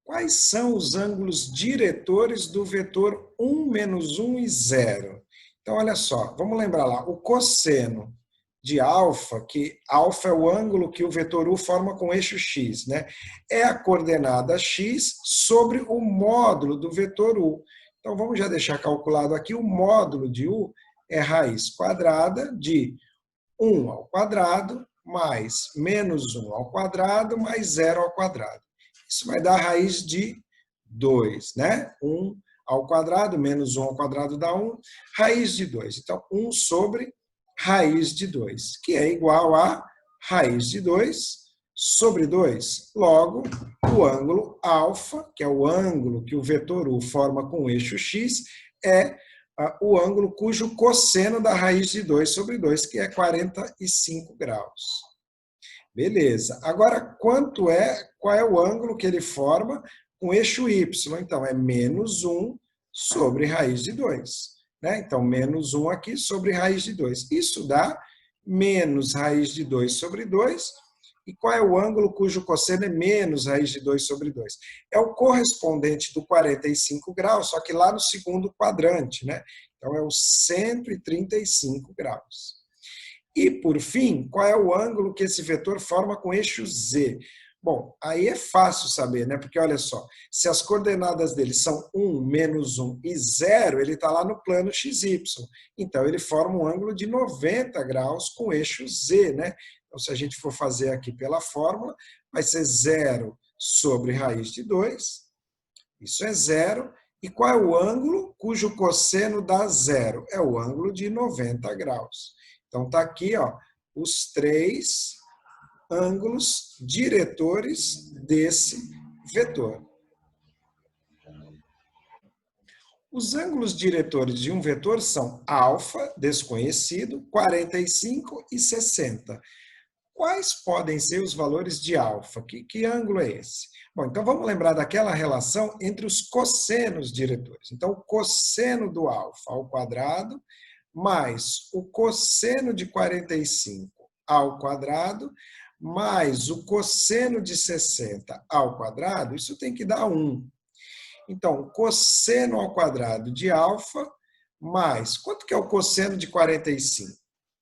Quais são os ângulos diretores do vetor 1, menos 1 e 0? Então, olha só, vamos lembrar lá, o cosseno de alfa, que alfa é o ângulo que o vetor u forma com o eixo x, né? É a coordenada x sobre o módulo do vetor u. Então, vamos já deixar calculado aqui, o módulo de u é raiz quadrada de 1 ao quadrado mais menos 1 ao quadrado mais 0 ao quadrado. Isso vai dar raiz de 2, né? 1 ao quadrado menos 1 ao quadrado dá 1, raiz de 2. Então, 1 sobre raiz de 2, que é igual a raiz de 2 sobre 2. Logo, o ângulo alfa, que é o ângulo que o vetor u forma com o eixo x, é o ângulo cujo cosseno da raiz de 2 sobre 2, que é 45 graus. Beleza. Agora, qual é o ângulo que ele forma com o eixo y? Então, é menos 1 sobre raiz de 2. Né? Então, menos 1 aqui sobre raiz de 2. Isso dá menos raiz de 2 sobre 2. E qual é o ângulo cujo cosseno é menos raiz de 2 sobre 2? É o correspondente do 45 graus, só que lá no segundo quadrante, né? Então, é o 135 graus. E, por fim, qual é o ângulo que esse vetor forma com o eixo z? Bom, aí é fácil saber, né? Porque, olha só, se as coordenadas dele são 1, menos 1 e 0, ele está lá no plano xy. Então, ele forma um ângulo de 90 graus com o eixo z, né? Então, se a gente for fazer aqui pela fórmula, vai ser 0 sobre raiz de 2. Isso é 0. E qual é o ângulo cujo cosseno dá 0? É o ângulo de 90 graus. Então, está aqui, ó, os 3 ângulos diretores desse vetor. Os ângulos diretores de um vetor são alfa, desconhecido, 45 e 60. Quais podem ser os valores de alfa? Que ângulo é esse? Bom, então vamos lembrar daquela relação entre os cossenos diretores. Então, o cosseno do alfa ao quadrado mais o cosseno de 45 ao quadrado mais o cosseno de 60 ao quadrado, isso tem que dar 1. Então, cosseno ao quadrado de alfa mais, quanto que é o cosseno de 45?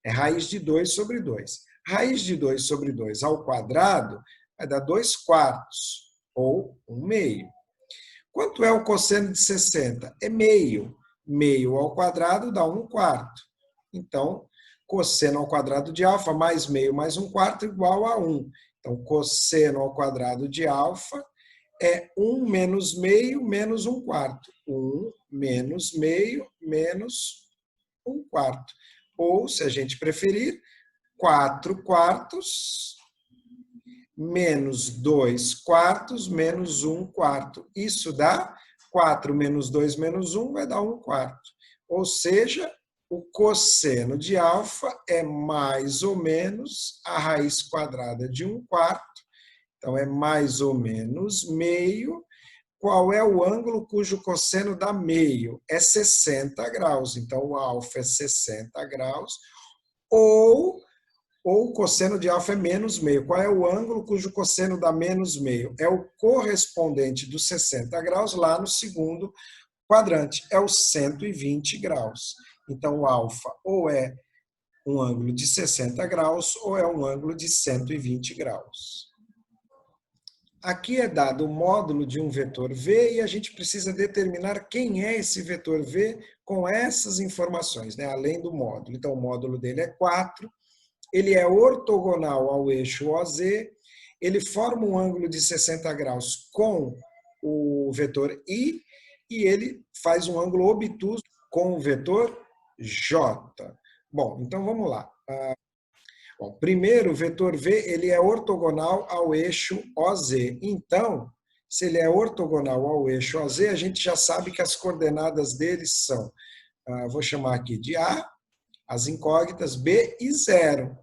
É raiz de 2 sobre 2. Raiz de 2 sobre 2 ao quadrado vai dar 2 quartos, ou 1 meio. Quanto é o cosseno de 60? É meio. Meio ao quadrado dá 1 quarto. Então, cosseno ao quadrado de alfa mais meio mais 1 quarto igual a 1. Então, cosseno ao quadrado de alfa é 1 menos meio menos 1 quarto. 1 menos meio menos 1 quarto. Ou, se a gente preferir, 4 quartos menos 2 quartos menos 1 quarto. Isso dá 4 menos 2 menos 1 vai dar 1 quarto. Ou seja, o cosseno de alfa é mais ou menos a raiz quadrada de 1 quarto. Então, é mais ou menos meio. Qual é o ângulo cujo cosseno dá meio? É 60 graus. Então, o alfa é 60 graus. Ou o cosseno de alfa é menos meio. Qual é o ângulo cujo cosseno dá menos meio? É o correspondente dos 60 graus lá no segundo quadrante. É o 120 graus. Então, o alfa ou é um ângulo de 60 graus ou é um ângulo de 120 graus. Aqui é dado o módulo de um vetor V e a gente precisa determinar quem é esse vetor V com essas informações, né? Além do módulo. Então, o módulo dele é 4. Ele é ortogonal ao eixo OZ, ele forma um ângulo de 60 graus com o vetor I e ele faz um ângulo obtuso com o vetor J. Bom, então vamos lá. Bom, primeiro, o vetor V ele é ortogonal ao eixo OZ. Então, se ele é ortogonal ao eixo OZ, a gente já sabe que as coordenadas dele são, vou chamar aqui de A, as incógnitas, B e 0.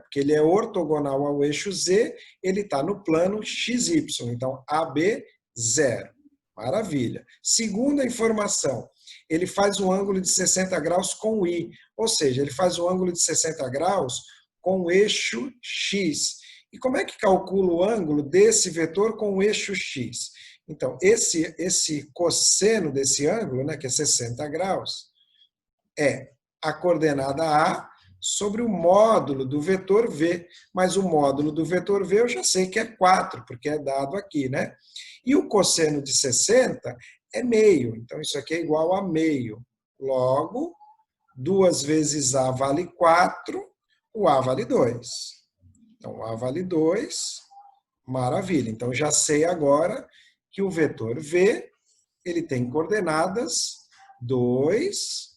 Porque ele é ortogonal ao eixo Z, ele está no plano XY. Então, AB, 0. Maravilha. Segunda informação, ele faz um ângulo de 60 graus com o I. Ou seja, ele faz um ângulo de 60 graus com o eixo X. E como é que calcula o ângulo desse vetor com o eixo X? Então, esse cosseno desse ângulo, né, que é 60 graus, é a coordenada A sobre o módulo do vetor V. Mas o módulo do vetor V eu já sei que é 4, porque é dado aqui, né? E o cosseno de 60 é meio. Então, isso aqui é igual a meio. Logo, 2 vezes A vale 4, o A vale 2. Então, o A vale 2, maravilha. Então, já sei agora que o vetor V ele tem coordenadas 2,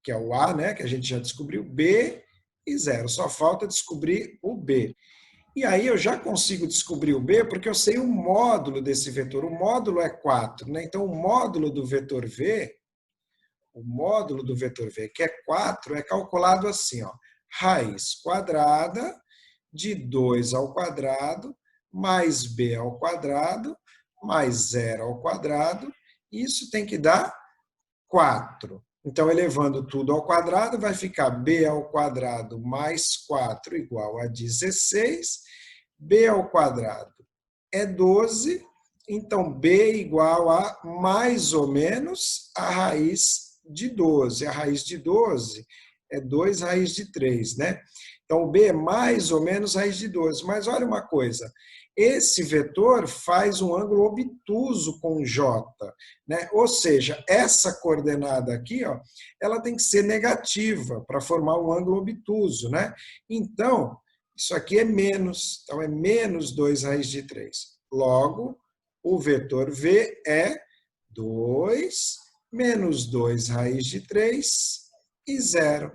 que é o A, né, que a gente já descobriu, B e 0. Só falta descobrir o B. E aí eu já consigo descobrir o B porque eu sei o módulo desse vetor. O módulo é 4, né? Então, o módulo do vetor V, que é 4, é calculado assim, ó, raiz quadrada de 2 ao quadrado mais B ao quadrado mais 0 ao quadrado. Isso tem que dar 4. Então, elevando tudo ao quadrado, vai ficar b ao quadrado mais 4 igual a 16. B ao quadrado é 12. Então, b igual a mais ou menos a raiz de 12. A raiz de 12 é 2 raiz de 3, né? Então, o b é mais ou menos raiz de 12. Mas olha uma coisa, esse vetor faz um ângulo obtuso com J, né? Ou seja, essa coordenada aqui, ó, ela tem que ser negativa para formar um ângulo obtuso, né? Então, isso aqui é menos, então é menos 2 raiz de 3. Logo, o vetor V é 2 menos 2 raiz de 3 e 0.